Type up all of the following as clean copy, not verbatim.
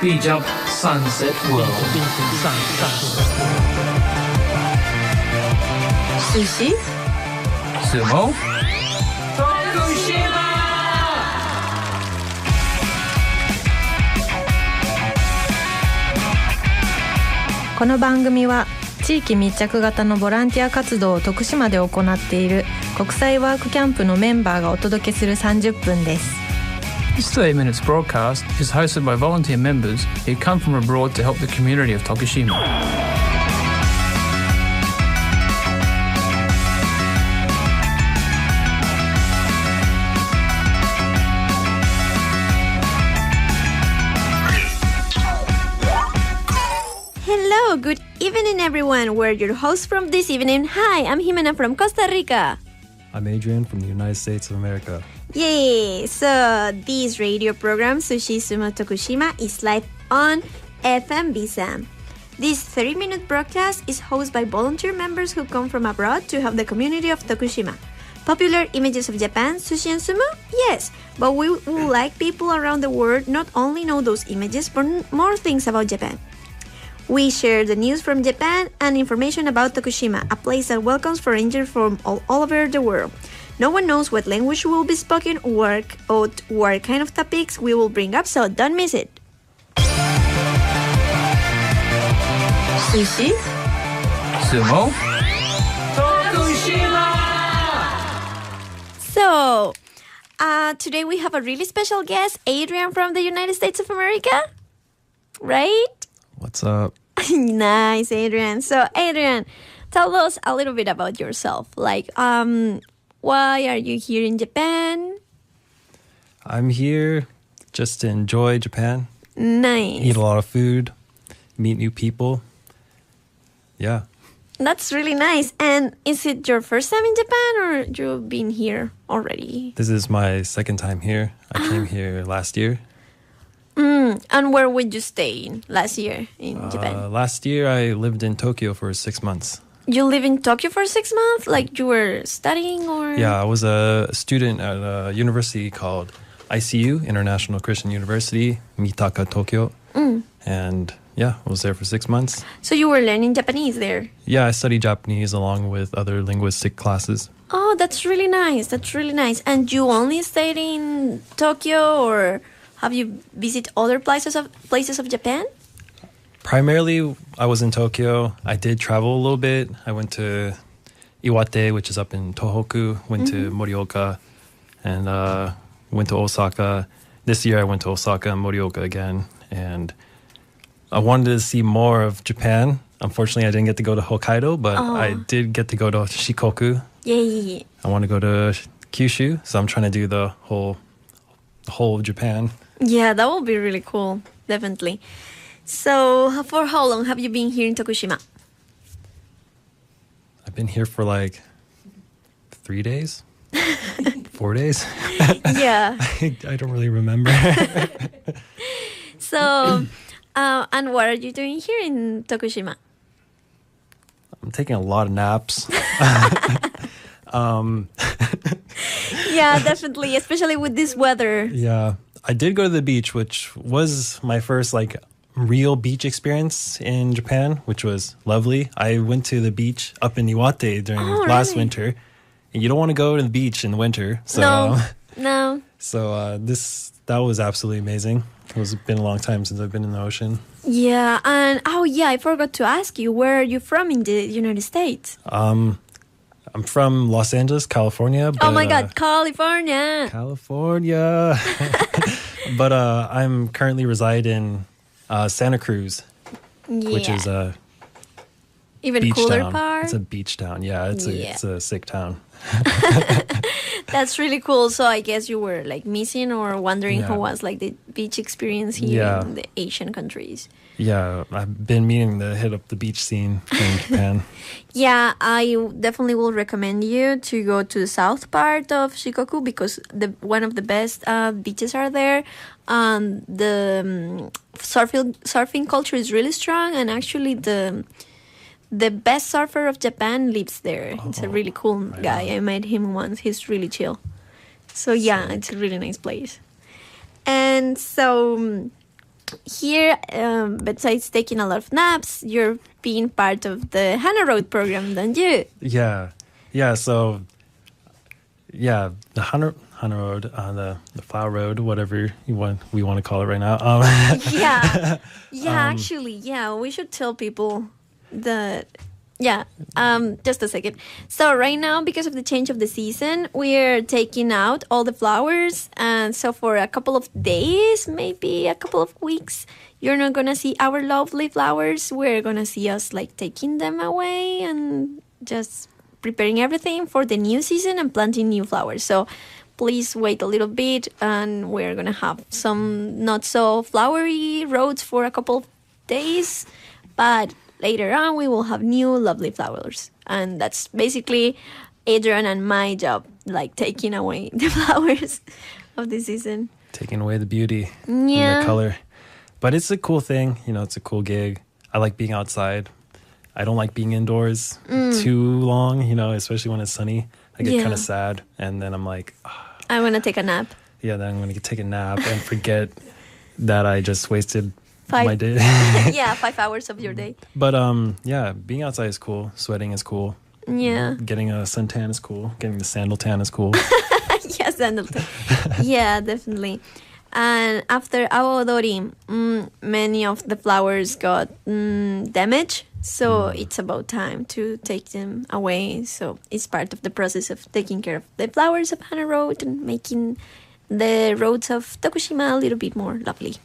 B-Jump Sunset World. Sushi, Sumo, Tokushima. この番組は地域密着型のボランティア活動を徳島で行っている国際ワークキャンプのメンバーがお届けする30分です。This 30 minutes broadcast is hosted by volunteer members who come from abroad to help the community of Tokushima. Hello, good evening everyone. We're your hosts from this evening. Hi, I'm Jimena from Costa Rica. I'm Adrian from the United States of America. Yay! So this radio program, Sushi, Sumo, Tokushima, is live on FM Bizan. This 30-minute broadcast is hosted by volunteer members who come from abroad to help the community of Tokushima. Popular images of Japan, sushi and sumo? Yes, but we would like people around the world not only know those images, but more things about Japan. We share the news from Japan and information about Tokushima, a place that welcomes foreigners from all over the world. No one knows what language will be spoken or what kind of topics we will bring up, so don't miss it. Sushi, Sumo, Tokushima. So, today we have a really special guest, Adrian from the United States of America, right? What's up? Nice, Adrian. So, Adrian, tell us a little bit about yourself. Like, why are you here in Japan? I'm here just to enjoy Japan. Nice. Eat a lot of food, meet new people. Yeah. That's really nice. And is it your first time in Japan or you've been here already? This is my second time here. I came here last year. And where would you stay last year in Japan? Last year I lived in Tokyo for 6 months. You live in Tokyo for 6 months? Like you were studying or? Yeah, I was a student at a university called ICU, International Christian University, Mitaka, Tokyo. And yeah, I was there for 6 months. So you were learning Japanese there? Yeah, I studied Japanese along with other linguistic classes. Oh, that's really nice. That's really nice. And you only stayed in Tokyo or have you visited other places of Japan? Primarily, I was in Tokyo. I did travel a little bit. I went to Iwate, which is up in Tohoku, went to Morioka, and went to Osaka. This year I went to Osaka and Morioka again, and I wanted to see more of Japan. Unfortunately, I didn't get to go to Hokkaido, but I did get to go to Shikoku. Yay. I want to go to Kyushu, so I'm trying to do the whole of Japan. Yeah, that will be really cool. Definitely. So, for how long have you been here in Tokushima? I've been here for like 3 days, 4 days. Yeah. I don't really remember. So, and what are you doing here in Tokushima? I'm taking a lot of naps. Yeah, definitely, especially with this weather. Yeah. I did go to the beach, which was my first like real beach experience in Japan, which was lovely. I went to the beach up in Iwate during last winter. And you don't want to go to the beach in the winter. So, No. So that was absolutely amazing. It's been a long time since I've been in the ocean. Yeah, and I forgot to ask you, where are you from in the United States? I'm from Los Angeles, California. But, oh my God, California! California! But I'm currently reside in Santa Cruz, which is a even beach cooler town. part. It's a beach town. Yeah, it's a sick town. That's really cool. So I guess you were like missing or wondering how was like the beach experience here in the Asian countries. Yeah, I've been meaning to hit up the beach scene in Japan. Yeah, I definitely will recommend you to go to the south part of Shikoku because one of the best beaches are there. The surfing culture is really strong, and actually the best surfer of Japan lives there. It's a really cool guy. I met him once. He's really chill. So yeah, it's a really nice place. And so here, besides taking a lot of naps, you're being part of the Hana Road program, don't you? Yeah. So, the Hana Road, the Flower Road, whatever we want to call it right now. Actually, we should tell people that. Just a second. So right now, because of the change of the season, we're taking out all the flowers, and so for a couple of days, maybe a couple of weeks, you're not gonna see our lovely flowers. We're gonna see us like taking them away and just preparing everything for the new season and planting new flowers. So please wait a little bit, and we're gonna have some not so flowery roads for a couple of days, but later on, we will have new lovely flowers. And that's basically Adrian and my job, like taking away the flowers of the season. Taking away the beauty and the color. But it's a cool thing. It's a cool gig. I like being outside. I don't like being indoors too long, especially when it's sunny. I get kind of sad. And then I'm like, I want to take a nap. Yeah, then I'm going to take a nap and forget that I just wasted my day. 5 hours of your day. But being outside is cool. Sweating is cool. Yeah. Getting a suntan is cool. Getting the sandal tan is cool. Yeah, sandal tan. Yeah, definitely. And after Awaodori, many of the flowers got damaged. So it's about time to take them away. So it's part of the process of taking care of the flowers of Hana Road and making the roads of Tokushima a little bit more lovely.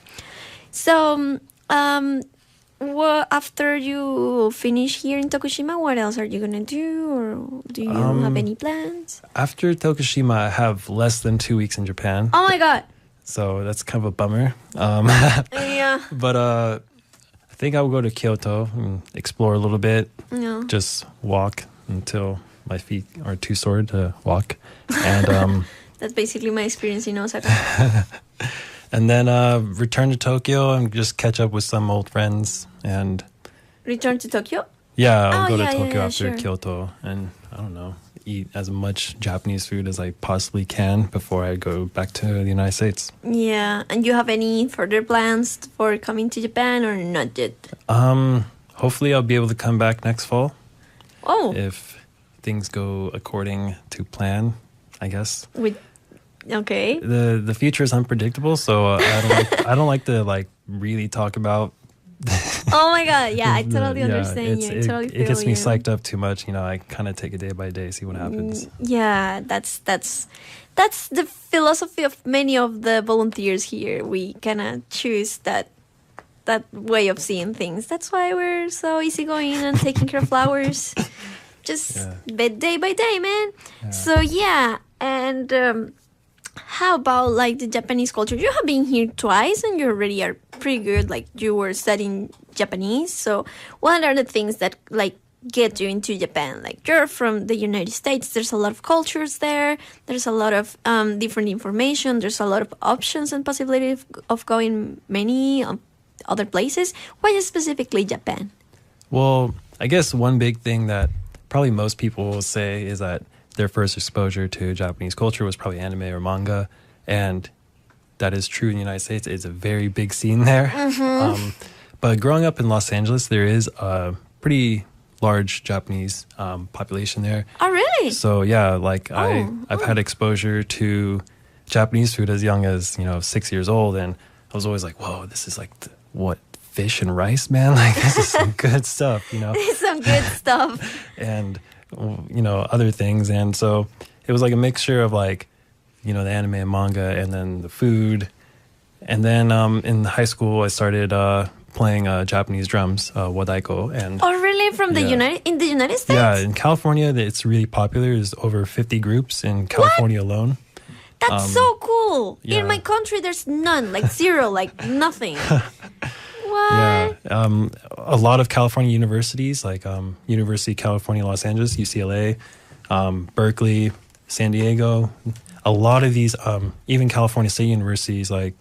So, after you finish here in Tokushima, what else are you going to do? Or do you have any plans? After Tokushima, I have less than 2 weeks in Japan. Oh my God. So that's kind of a bummer. Yeah. But I think I will go to Kyoto and explore a little bit. Yeah. Just walk until my feet are too sore to walk. And that's basically my experience in Osaka. And then return to Tokyo and just catch up with some old friends. And return to Tokyo? Yeah, I'll go to Tokyo after Kyoto. And I don't know, eat as much Japanese food as I possibly can before I go back to the United States. Yeah, and you have any further plans for coming to Japan or not yet? Hopefully I'll be able to come back next fall. Oh. If things go according to plan, I guess. Okay. The future is unpredictable, so I don't like to really talk about. Oh my God! Yeah, I totally understand you. It gets me psyched up too much. I kind of take it day by day, see what happens. Yeah, that's the philosophy of many of the volunteers here. We kind of choose that way of seeing things. That's why we're so easygoing and taking care of flowers, just day by day, man. Yeah. So and. How about the Japanese culture? You have been here twice and you already are pretty good. You were studying Japanese. So what are the things that get you into Japan? You're from the United States. There's a lot of cultures there. There's a lot of different information. There's a lot of options and possibility of going many other places. Why specifically Japan? Well, I guess one big thing that probably most people will say is that their first exposure to Japanese culture was probably anime or manga, and that is true in the United States. It's a very big scene there. Mm-hmm. But growing up in Los Angeles, there is a pretty large Japanese population there. Oh, really? So yeah, I've had exposure to Japanese food as young as 6 years old, and I was always like, whoa, this is what, fish and rice, man? This is some good stuff, It's some good stuff. And other things. And so it was a mixture of the anime and manga and then the food. And then in high school I started playing Japanese drums, wadaiko. And oh, really? From the United States? Yeah, in California it's really popular. There's over 50 groups in California alone. That's so cool. Yeah. In my country there's none, zero, nothing. What? Yeah, a lot of California universities, University of California, Los Angeles, UCLA, Berkeley, San Diego. A lot of these, even California State universities, like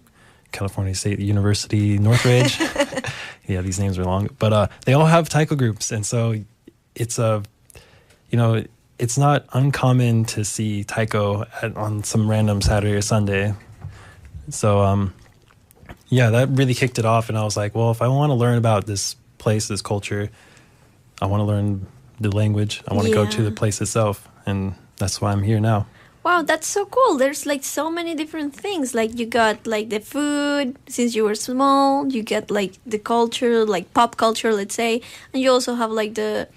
California State University, Northridge. Yeah, these names are long, but they all have taiko groups, and so it's it's not uncommon to see taiko on some random Saturday or Sunday. So Yeah, that really kicked it off. And I was like, well, if I want to learn about this place, this culture, I want to learn the language. I want to go to the place itself. And that's why I'm here now. Wow, that's so cool. There's like so many different things. Like you got like the food since you were small. You get like the culture, like pop culture, let's say. And you also have like the,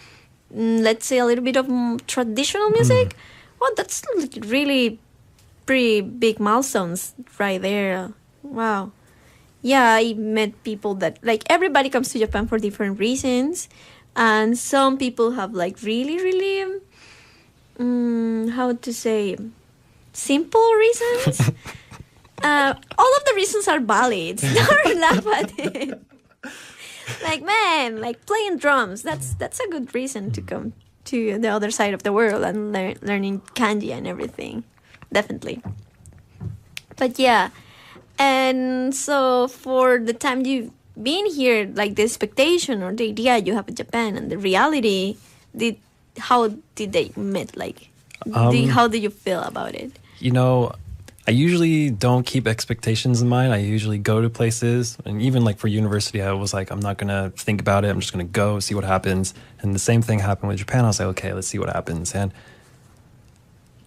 let's say, a little bit of traditional music. Wow, that's like really pretty big milestones right there. Wow. Yeah, I met people that, like, everybody comes to Japan for different reasons. And some people have like really, really... how to say, simple reasons. All of the reasons are valid. Don't laugh at it. Like, man, like playing drums, that's a good reason to come to the other side of the world and learning kanji and everything. Definitely. But yeah, and so for the time you've been here, like the expectation or the idea you have of Japan and the reality, how did they meet? Like, how do you feel about it? You know, I usually don't keep expectations in mind. I usually go to places, and even like for university, I was like, I'm not gonna think about it. I'm just gonna go see what happens. And the same thing happened with Japan. I was like, okay, let's see what happens. And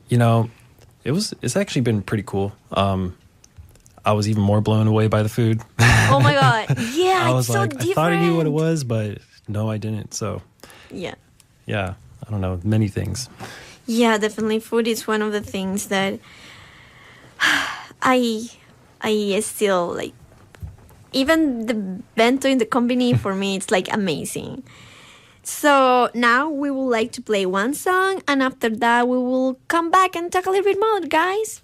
you know, it's actually been pretty cool. I was even more blown away by the food. Oh my god! Yeah, I was it's so like, different. I thought I knew what it was, but no, I didn't. So yeah. I don't know, many things. Yeah, definitely. Food is one of the things that I still like. Even the bento in the company, for me, it's like amazing. So now we would like to play one song, and after that we will come back and talk a little bit more, guys.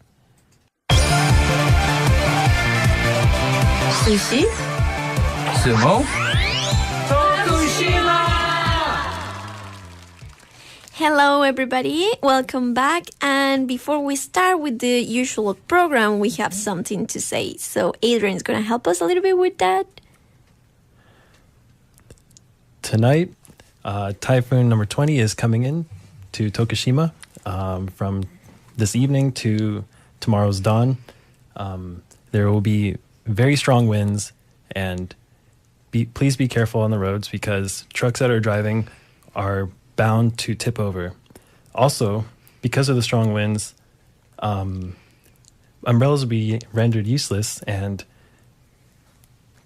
Sushi, Sumo, Tokushima. Hello everybody, welcome back. And before we start with the usual program, we have something to say. So Adrian is going to help us a little bit with that. Tonight, typhoon number 20 is coming in to Tokushima from this evening to tomorrow's dawn. There will be very strong winds, and please be careful on the roads because trucks that are driving are bound to tip over. Also, because of the strong winds, umbrellas will be rendered useless, and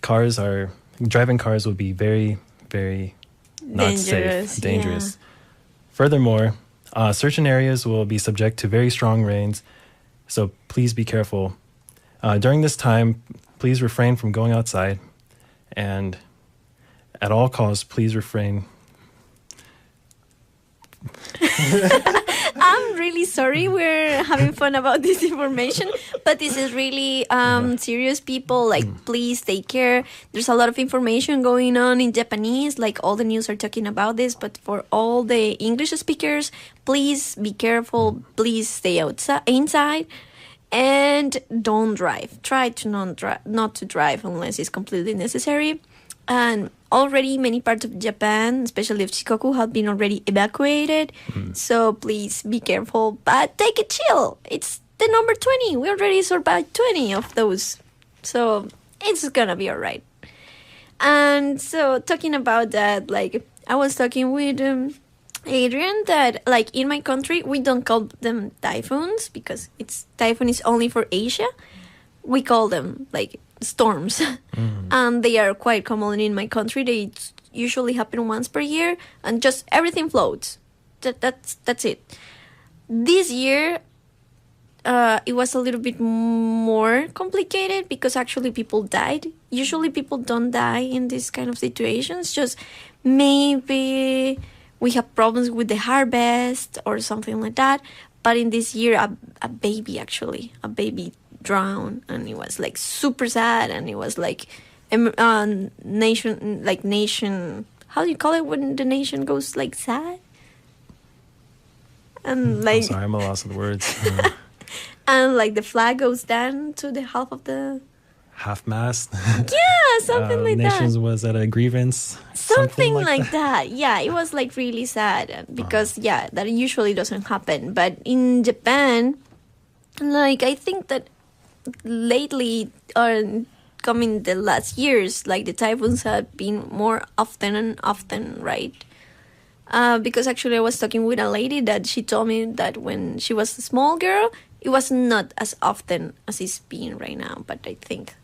driving cars will be very, very not safe, dangerous. Yeah. Furthermore, certain areas will be subject to very strong rains, so please be careful. During this time, please refrain from going outside, and at all costs, please refrain. I'm really sorry we're having fun about this information, but this is really serious, people. Like, please take care. There's a lot of information going on in Japanese, like all the news are talking about this, but for all the English speakers, please be careful. Please stay inside and don't drive. Try to not to drive unless it's completely necessary. And already many parts of Japan, especially of Shikoku, have been already evacuated. So please be careful, but take it chill. It's the number 20. We already survived 20 of those. So it's gonna be all right. And so talking about that, like I was talking with Adrian that like in my country, we don't call them typhoons because typhoon is only for Asia. We call them like storms. And they are quite common in my country. They usually happen once per year and just everything floats. That's it. This year it was a little bit more complicated because actually people died. Usually people don't die in this kind of situations, just maybe we have problems with the harvest or something like that. But in this year a baby drowned, and it was like super sad, and it was like nation, how do you call it when the nation goes like sad? And like, I'm sorry, I'm a loss of the words. And like the flag goes down to the half mast. Yeah, something like that. Nations was at a grievance. Something like that. Yeah, it was like really sad because that usually doesn't happen. But in Japan, like I think that lately or coming the last years. Like the typhoons have been more often and often, right? Because actually I was talking with a lady that she told me that when she was a small girl, it was not as often as it's been right now. But I think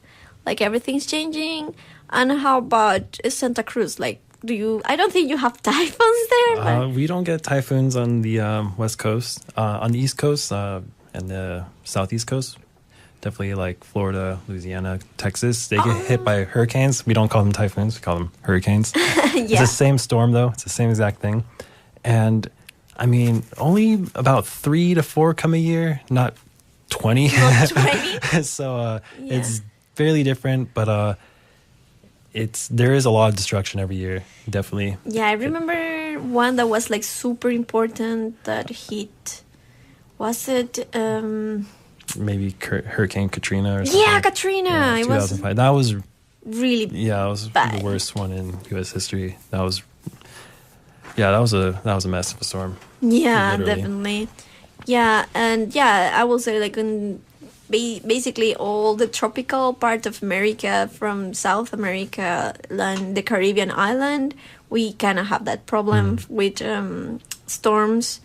like everything's changing. And how about Santa Cruz? Like, I don't think you have typhoons there. We don't get typhoons on the west coast. On the east coast and the southeast coast, definitely like Florida, Louisiana, Texas, they get hit by hurricanes. We don't call them typhoons, we call them hurricanes. It's the same storm though. It's the same exact thing. And I mean, only about 3 to 4 come a year, not 20. Not 20? So it's fairly different, but there is a lot of destruction every year, definitely. Yeah, I remember one that was like super important that hit. Was it maybe Hurricane Katrina or something? Yeah, Katrina. Yeah, it 2005. was that was really it was bad. The worst one in U.S. history. That was a mess of a storm. Yeah, literally. Definitely. Yeah, and I will say like in basically all the tropical part of America, from South America and the Caribbean island, we kind of have that problem with storms.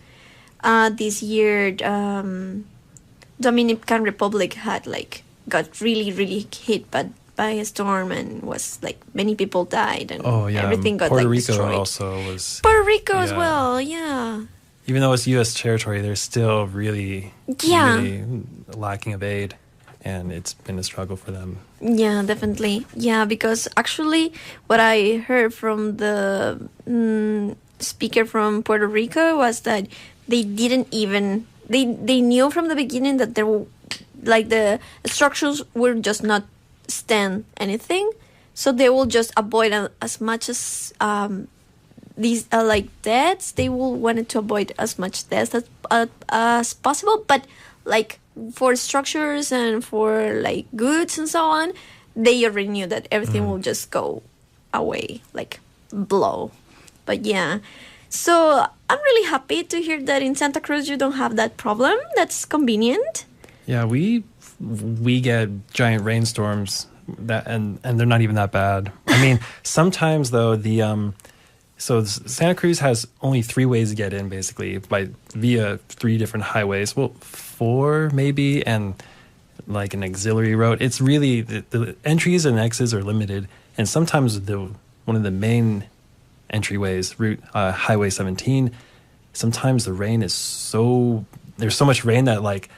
This year, Dominican Republic got really hit by a storm, and was like many people died, and everything got Puerto like Rico destroyed. Also was Puerto Rico as well, yeah. Even though it's U.S. territory, they're still really lacking of aid, and it's been a struggle for them. Yeah, definitely. Yeah, because actually what I heard from the speaker from Puerto Rico was that they didn't even... They knew from the beginning that the structures will just not stand anything, so they will just avoid as much as... these are like deaths. They will wanted to avoid as much deaths as possible, but like for structures and for like goods and so on, they already knew that everything will just go away, like blow. But yeah, so I'm really happy to hear that in Santa Cruz you don't have that problem. That's convenient. Yeah, we get giant rainstorms and they're not even that bad. I mean, sometimes though so Santa Cruz has only 3 ways to get in, basically, via 3 different highways. Well, 4 maybe, and like an auxiliary road. It's really the entries and exits are limited, and sometimes one of the main entryways, Highway 17. Sometimes the rain is there's so much rain that like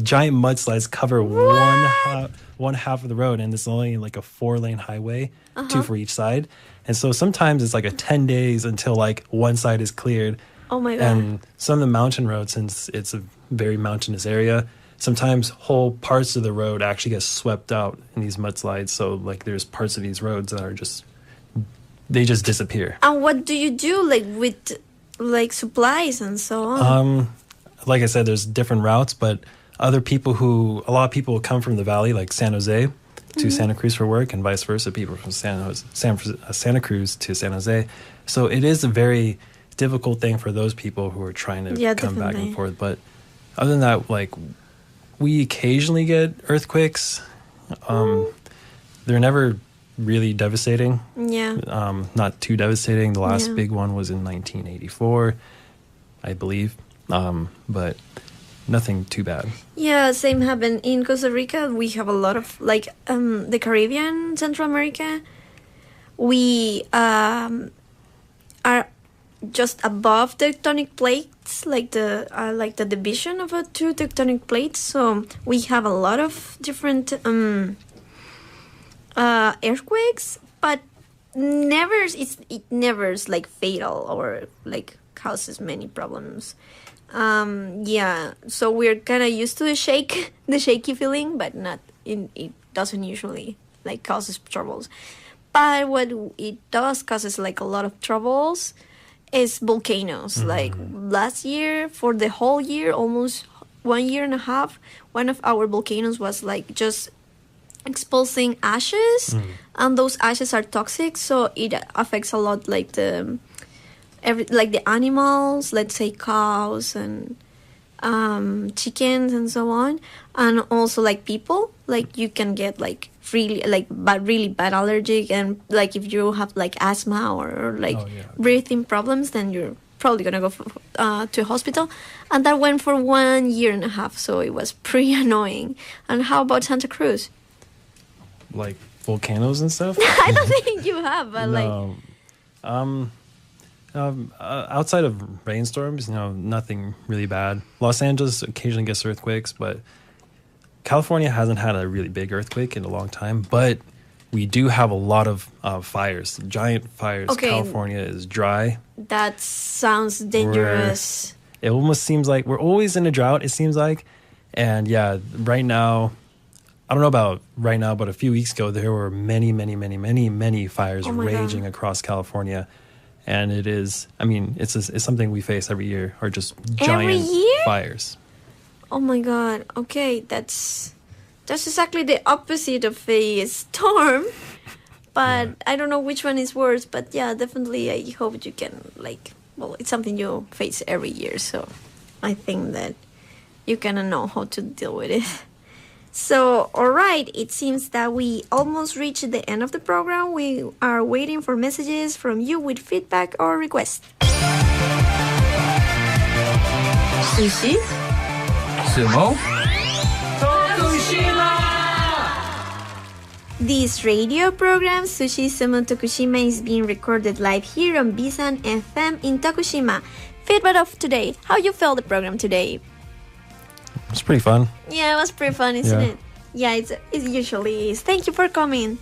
giant mudslides cover one half of the road, and it's only like a 4-lane highway, 2 for each side. And so sometimes it's like 10 days until like one side is cleared. Oh my God. And some of the mountain roads, since it's a very mountainous area, sometimes whole parts of the road actually get swept out in these mudslides. So like there's parts of these roads that are they just disappear. And what do you do like with like supplies and so on? Like I said, there's different routes, but a lot of people come from the valley, like San Jose, to Santa Cruz for work, and vice versa, people from Santa Cruz to San Jose. So it is a very difficult thing for those people who are trying to come back and forth. But other than that, like, we occasionally get earthquakes. They're never really devastating. Yeah. Not too devastating. The last big one was in 1984, I believe. But nothing too bad. Yeah, same happened in Costa Rica. We have a lot of like the Caribbean, Central America. We are just above tectonic plates, like the division of 2 tectonic plates. So we have a lot of different earthquakes, but it never is like fatal or like causes many problems. So we're kind of used to the shaky feeling, but it doesn't usually like causes troubles. But what it does causes like a lot of troubles is volcanoes. Like last year, for the whole year, almost 1 year and a half, one of our volcanoes was like just expulsing ashes, and those ashes are toxic, so it affects a lot like the animals, let's say cows and chickens and so on, and also like people, like you can get like really bad allergic, and like if you have like asthma or like breathing problems, then you're probably gonna go to a hospital. And that went for 1 year and a half, so it was pretty annoying. And how about Santa Cruz? Like volcanoes and stuff? I don't think you have, but no. Outside of rainstorms, nothing really bad. Los Angeles occasionally gets earthquakes, but California hasn't had a really big earthquake in a long time. But we do have a lot of fires, giant fires. Okay. California is dry. That sounds dangerous. It almost seems like we're always in a drought, it seems like. And yeah, right now, I don't know about right now, but a few weeks ago, there were many fires raging across California. And it is, it's something we face every year, or just giant fires. Oh my God. Okay, that's exactly the opposite of a storm. But I don't know which one is worse. But yeah, definitely I hope you can it's something you face every year. So I think that you kind of know how to deal with it. So, all right, it seems that we almost reached the end of the program. We are waiting for messages from you with feedback or requests. Sushi? Sumo? Tokushima! This radio program, Sushi, Sumo, Tokushima, is being recorded live here on B-FM FM in Tokushima. Feedback of today. How you felt the program today? It's pretty fun. Yeah, it was pretty fun, isn't it? Yeah, it usually is. Thank you for coming.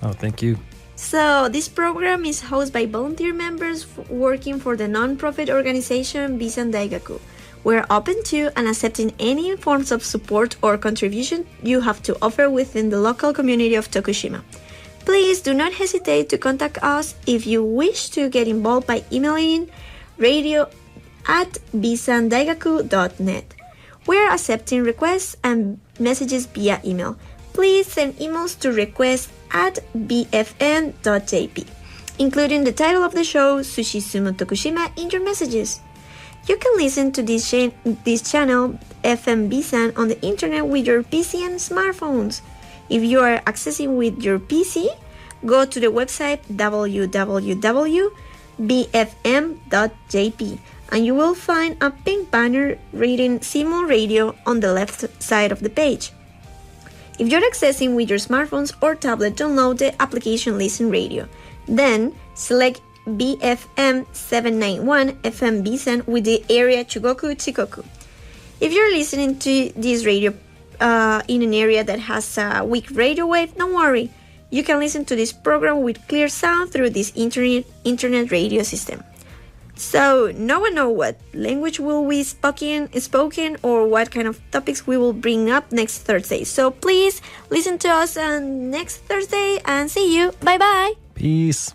Oh, thank you. So, this program is hosted by volunteer members working for the non-profit organization Bisan Daigaku. We're open to and accepting any forms of support or contribution you have to offer within the local community of Tokushima. Please do not hesitate to contact us if you wish to get involved by emailing radio@bisandaigaku.net. We're accepting requests and messages via email. Please send emails to request@bfn.jp, including the title of the show, Sushi Sumo Tokushima, in your messages. You can listen to this channel, FM Bisan, on the internet with your PC and smartphones. If you are accessing with your PC, go to the website www.bfm.jp. and you will find a pink banner reading Sumo Radio on the left side of the page. If you're accessing with your smartphones or tablet, download the application Listen Radio. Then select BFM 791 FM Bisan with the area Chugoku Chikoku. If you're listening to this radio in an area that has a weak radio wave, don't worry. You can listen to this program with clear sound through this internet radio system. So, no one knows what language will be spoken or what kind of topics we will bring up next Thursday. So, please listen to us on next Thursday and see you. Bye-bye. Peace.